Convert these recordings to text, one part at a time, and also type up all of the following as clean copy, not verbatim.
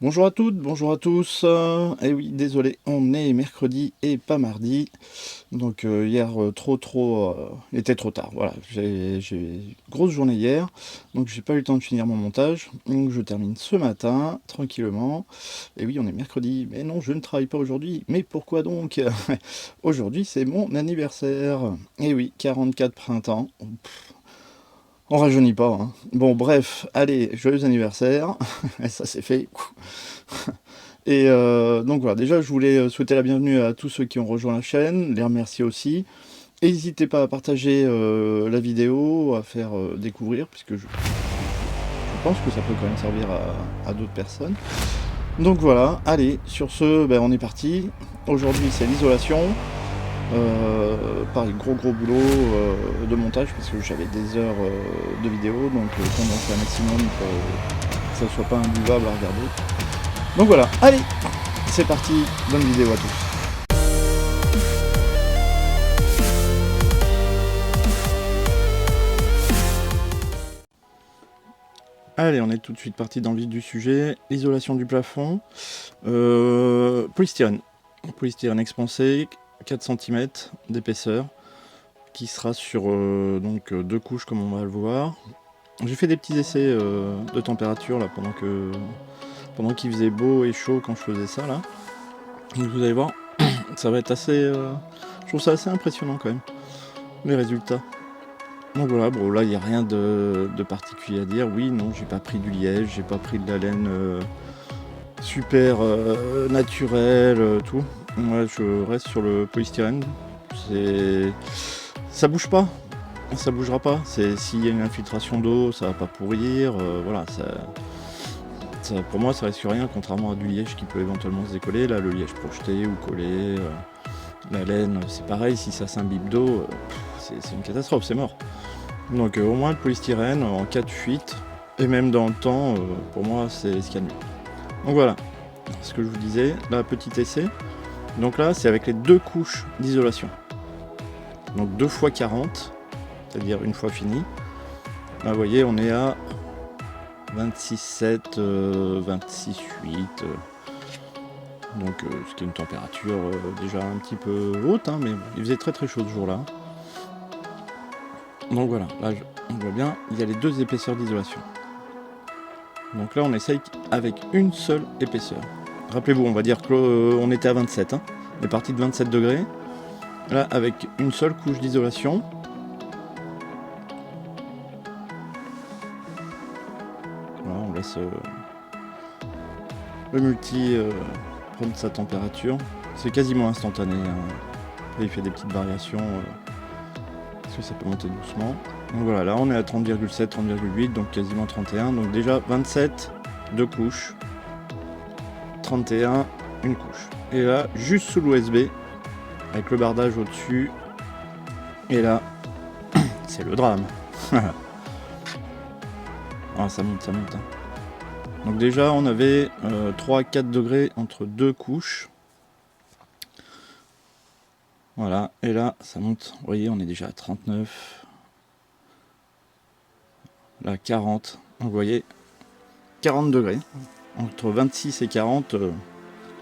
Bonjour à toutes, bonjour à tous. Eh oui, désolé, on est mercredi et pas mardi. Donc hier, il était trop tard. Voilà, j'ai une grosse journée hier, donc j'ai pas eu le temps de finir mon montage. Donc je termine ce matin, tranquillement. Et oui, on est mercredi, mais non, je ne travaille pas aujourd'hui. Mais pourquoi donc? Aujourd'hui, c'est mon anniversaire. Et oui, 44 printemps. On rajeunit pas, hein. Bon, bref, allez, joyeux anniversaire. Et ça, c'est fait. Et donc voilà, déjà je voulais souhaiter la bienvenue à tous ceux qui ont rejoint la chaîne, les remercier aussi. Et n'hésitez pas à partager la vidéo, à faire découvrir, puisque je pense que ça peut quand même servir à d'autres personnes. Donc voilà, allez, sur ce, on est parti. Aujourd'hui c'est l'isolation. Pareil, gros boulot de montage, parce que j'avais des heures de vidéo, donc condenser un maximum pour que ça soit pas imbuvable à regarder. Donc voilà, allez, c'est parti, bonne vidéo à tous. Allez, on est tout de suite parti dans le vif du sujet. L'isolation du plafond. Polystyrène. Polystyrène expansé, 4 cm d'épaisseur, qui sera sur donc 2 couches comme on va le voir. J'ai fait des petits essais de température là pendant qu'il faisait beau et chaud quand je faisais ça là. Donc vous allez voir, ça va être assez... je trouve ça assez impressionnant quand même, les résultats. Donc voilà, bon là il n'y a rien de particulier à dire. Oui, non, j'ai pas pris du liège, j'ai pas pris de la laine super naturelle, tout. Moi je reste sur le polystyrène. Ça bouge pas, ça bougera pas. S'il y a une infiltration d'eau, ça va pas pourrir. Voilà, pour moi ça reste sur rien, contrairement à du liège qui peut éventuellement se décoller. Là le liège projeté ou collé, la laine c'est pareil, si ça s'imbibe d'eau, c'est une catastrophe, c'est mort. Donc au moins le polystyrène en cas de fuite, et même dans le temps, pour moi c'est ce qu'il y a de mieux. Donc voilà, ce que je vous disais, là petit essai. Donc là c'est avec les 2 couches d'isolation. Donc 2 x 40, c'est-à-dire une fois fini. Là vous voyez on est à 26,7, 26,8. Donc ce qui est une température déjà un petit peu haute, hein, mais il faisait très chaud ce jour-là. Donc voilà, là on voit bien, il y a les 2 épaisseurs d'isolation. Donc là on essaye avec une seule épaisseur. Rappelez-vous, on va dire qu'on était à 27, hein. On est parti de 27 degrés. Là avec une seule couche d'isolation. Voilà, on laisse le multi prendre sa température. C'est quasiment instantané, hein. Là, il fait des petites variations parce que ça peut monter doucement. Donc voilà, là on est à 30,7, 30,8, donc quasiment 31. Donc déjà 27, 2 couches, 31, une couche. Et là, juste sous l'USB, avec le bardage au-dessus, et là, c'est le drame. Ah, ça monte, hein. Donc déjà, on avait 3 à 4 degrés entre 2 couches. Voilà, et là, ça monte. Vous voyez, on est déjà à 39. Là, 40. Donc vous voyez, 40 degrés. Entre 26 et 40,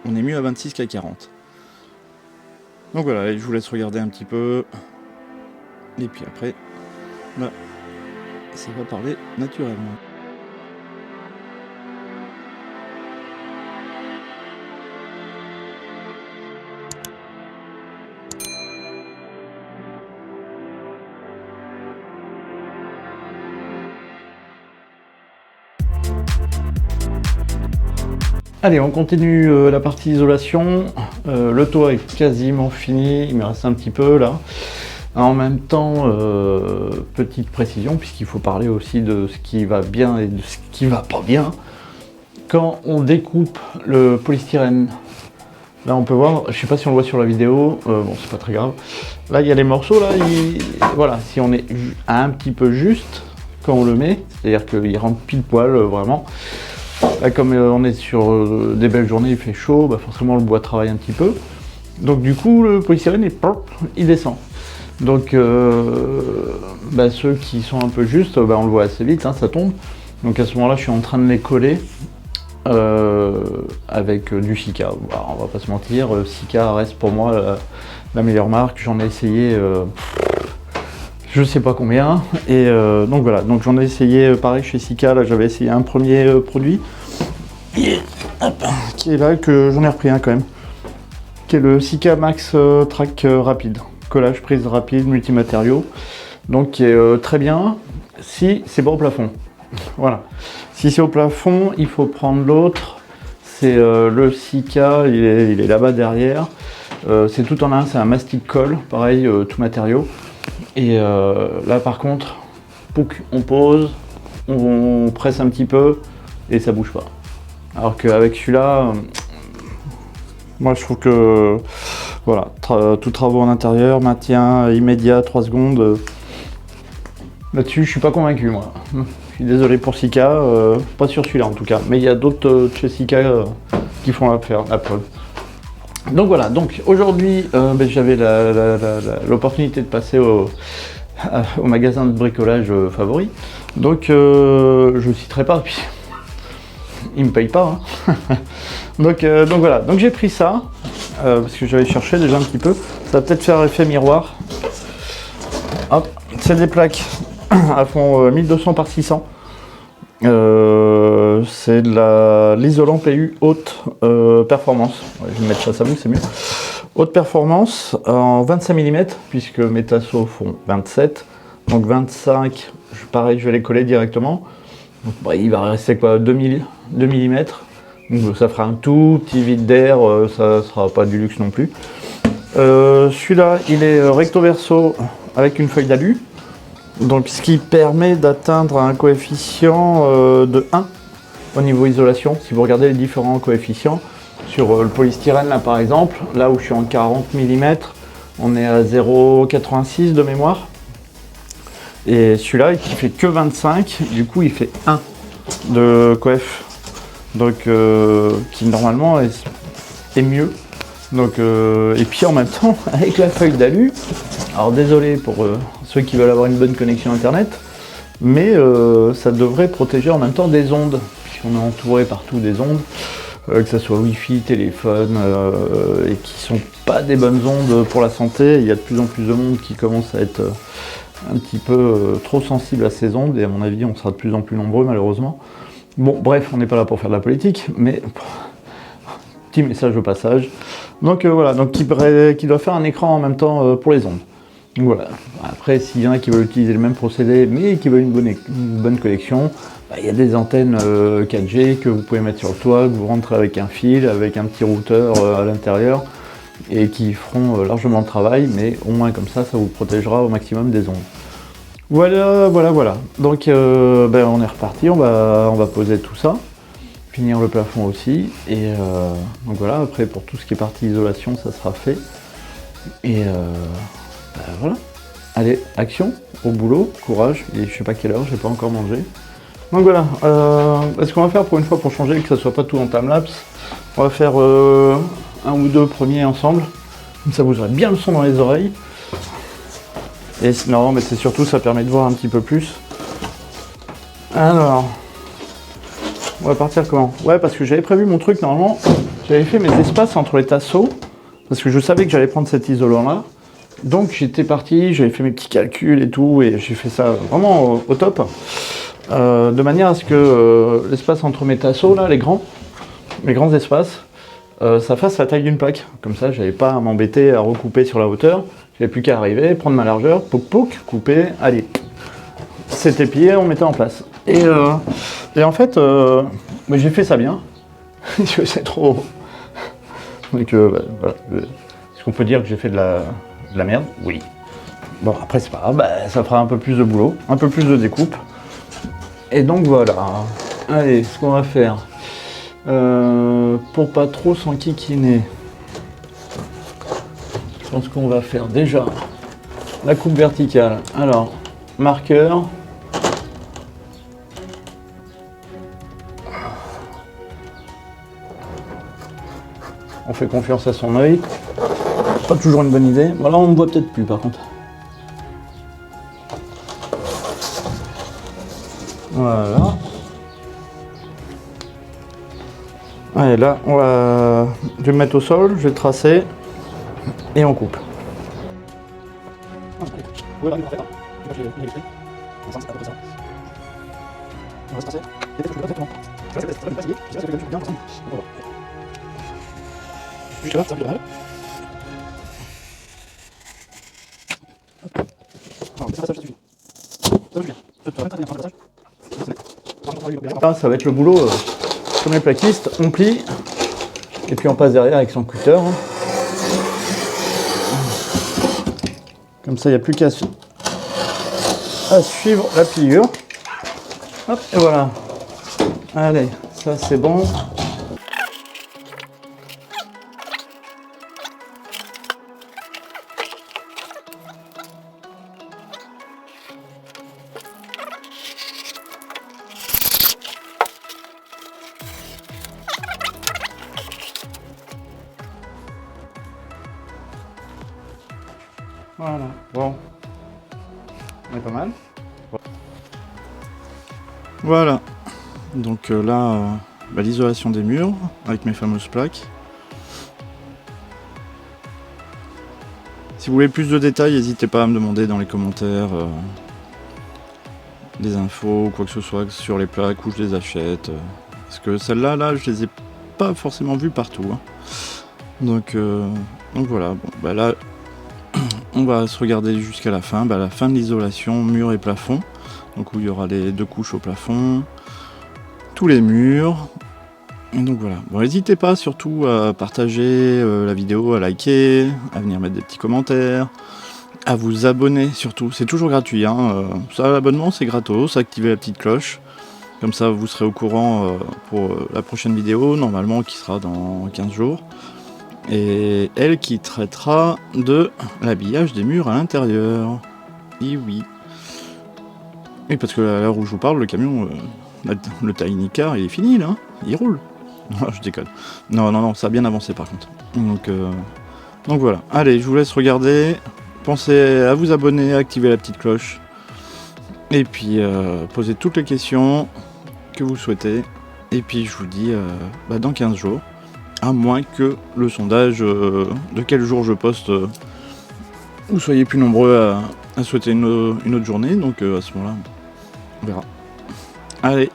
on est mieux à 26 qu'à 40. Donc voilà, je vous laisse regarder un petit peu. Et puis après, là, ça va parler naturellement. Allez, on continue la partie isolation. Le toit est quasiment fini, il me reste un petit peu là. En même temps, petite précision, puisqu'il faut parler aussi de ce qui va bien et de ce qui va pas bien. Quand on découpe le polystyrène, là on peut voir, je sais pas si on le voit sur la vidéo, bon c'est pas très grave. Là il y a les morceaux, là, voilà, si on est un petit peu juste quand on le met, c'est-à-dire qu'il rentre pile poil vraiment. Là, comme on est sur des belles journées, il fait chaud, forcément le bois travaille un petit peu. Donc du coup, le polystyrène, il descend. Donc ceux qui sont un peu justes, on le voit assez vite, hein, ça tombe. Donc à ce moment-là, je suis en train de les coller avec du Sika. Bah, on va pas se mentir, Sika reste pour moi la meilleure marque. J'en ai essayé je sais pas combien, et donc voilà, donc j'en ai essayé pareil chez Sika. Là j'avais essayé un premier produit qui est là, que j'en ai repris un quand même, qui est le Sika Max Track rapide, collage prise rapide multimatériaux, donc qui est très bien si c'est pas au plafond. Voilà, si c'est au plafond, il faut prendre l'autre, c'est le Sika, il est là-bas derrière, c'est tout en un, c'est un mastic colle, pareil, tout matériau. Et là par contre, pouc, on pose, on presse un petit peu et ça bouge pas. Alors qu'avec celui-là, moi je trouve que voilà, tout travaux en intérieur, maintien immédiat, 3 secondes. Là-dessus je suis pas convaincu moi. Je suis désolé pour Sika, pas sur celui-là en tout cas, mais il y a d'autres chez Sika qui font la preuve. Donc voilà, donc aujourd'hui j'avais l'opportunité de passer au magasin de bricolage favori. Donc je citerai pas, puis il me paye pas. Hein. donc voilà, donc j'ai pris ça, parce que j'avais cherché déjà un petit peu. Ça va peut-être faire effet miroir. Hop, c'est des plaques à fond 1200 par 600. C'est de l'isolant PU haute performance. Ouais, je vais mettre ça à vous, c'est mieux. Haute performance en 25 mm, puisque mes tasseaux font 27. Donc 25, pareil, je vais les coller directement. Donc, bah, il va rester quoi, 2 mm. Donc ça fera un tout petit vide d'air, ça sera pas du luxe non plus. Celui-là, il est recto verso avec une feuille d'alu. Donc ce qui permet d'atteindre un coefficient de 1 au niveau isolation. Si vous regardez les différents coefficients, sur le polystyrène là par exemple, là où je suis en 40 mm, on est à 0,86 de mémoire. Et celui-là qui fait que 25, du coup il fait 1 de coef. Donc qui normalement est mieux. Donc, et puis en même temps, avec la feuille d'alu, alors désolé pour ceux qui veulent avoir une bonne connexion internet, mais ça devrait protéger en même temps des ondes, puisqu'on est entouré partout des ondes, que ce soit Wi-Fi, téléphone, et qui sont pas des bonnes ondes pour la santé. Il y a de plus en plus de monde qui commence à être un petit peu trop sensible à ces ondes, et à mon avis on sera de plus en plus nombreux malheureusement. Bon bref, on n'est pas là pour faire de la politique, mais petit message au passage. Donc voilà, donc qui doit faire un écran en même temps pour les ondes. Donc voilà. Après, s'il y en a qui veulent utiliser le même procédé, mais qui veulent une bonne connexion, bah, il y a des antennes 4G que vous pouvez mettre sur le toit, que vous rentrez avec un fil, avec un petit routeur à l'intérieur, et qui feront largement le travail, mais au moins comme ça vous protégera au maximum des ondes. Voilà. Donc on est reparti, on va poser tout ça. Finir le plafond aussi, et donc voilà, après pour tout ce qui est partie isolation ça sera fait, et voilà, allez, action, au boulot, courage, et je sais pas quelle heure, j'ai pas encore mangé. Donc voilà, ce qu'on va faire pour une fois, pour changer, que ça soit pas tout en timelapse, on va faire un ou deux premiers ensemble, comme ça vous aurez bien le son dans les oreilles, et non mais c'est surtout, ça permet de voir un petit peu plus. Alors, on va partir comment? Ouais, parce que j'avais prévu mon truc, normalement, j'avais fait mes espaces entre les tasseaux, parce que je savais que j'allais prendre cet isolant-là. Donc j'étais parti, j'avais fait mes petits calculs et tout, et j'ai fait ça vraiment au top. De manière à ce que l'espace entre mes tasseaux, là, les grands espaces, ça fasse la taille d'une plaque. Comme ça, j'avais pas à m'embêter à recouper sur la hauteur. J'avais plus qu'à arriver, prendre ma largeur, pouc, couper, allez. C'était plié, on mettait en place. Et en fait, mais j'ai fait ça bien. C'est trop. Donc voilà. Est-ce qu'on peut dire que j'ai fait de la merde? Oui. Bon, après c'est pas grave, ça fera un peu plus de boulot, un peu plus de découpe. Et donc voilà. Allez, ce qu'on va faire, pour pas trop s'enquiquiner, je pense qu'on va faire déjà la coupe verticale. Alors, marqueur. On fait confiance à son œil. Pas toujours une bonne idée. Bon, là, on ne voit peut-être plus par contre. Voilà. Allez, là, je vais me mettre au sol, je vais le tracer et on coupe. Là, ça va être le boulot. Premier plaquiste, on plie et puis on passe derrière avec son cutter. Comme ça, il n'y a plus qu'à suivre la pliure. Hop, et voilà. Allez, ça c'est bon. Voilà, bon, on est pas mal. Voilà, donc là, l'isolation des murs avec mes fameuses plaques. Si vous voulez plus de détails, n'hésitez pas à me demander dans les commentaires des infos, quoi que ce soit sur les plaques, où je les achète. Parce que celles-là, je les ai pas forcément vues partout. Hein. Donc voilà, bon, bah là, on va se regarder jusqu'à la fin de l'isolation mur et plafond. Donc où il y aura les 2 couches au plafond, tous les murs. Et donc voilà. Bon, n'hésitez pas surtout à partager la vidéo, à liker, à venir mettre des petits commentaires, à vous abonner surtout. C'est toujours gratuit. Hein. Ça, l'abonnement, c'est gratos. Activez la petite cloche. Comme ça, vous serez au courant pour la prochaine vidéo, normalement, qui sera dans 15 jours. Et elle qui traitera de l'habillage des murs à l'intérieur. Et oui. Et parce que à l'heure où je vous parle, le camion, le tiny car, il est fini là, il roule. Non, je déconne. Non, ça a bien avancé par contre. Donc voilà. Allez, je vous laisse regarder. Pensez à vous abonner, à activer la petite cloche. Et puis posez toutes les questions que vous souhaitez. Et puis je vous dis dans 15 jours. À moins que le sondage de quel jour je poste, vous soyez plus nombreux à souhaiter une autre journée. Donc à ce moment-là, on verra. Allez,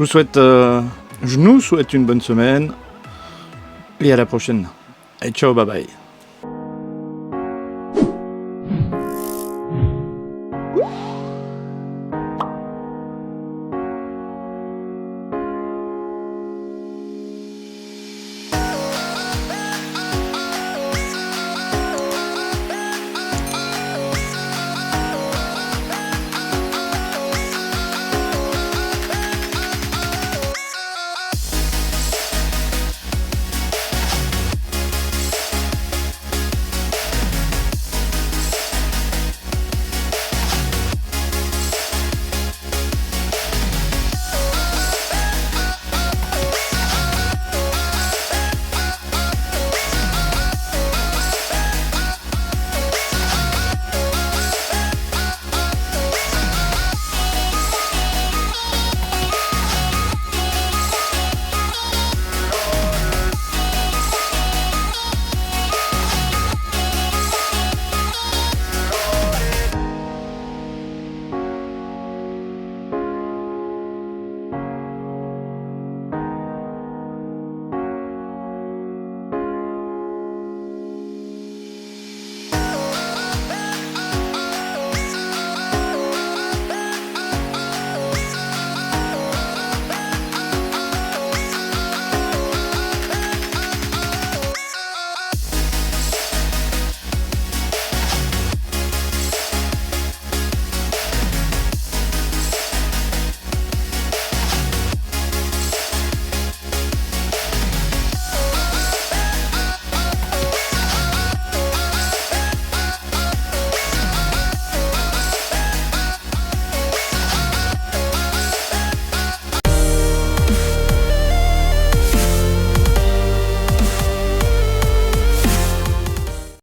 je nous souhaite une bonne semaine. Et à la prochaine. Et ciao, bye bye.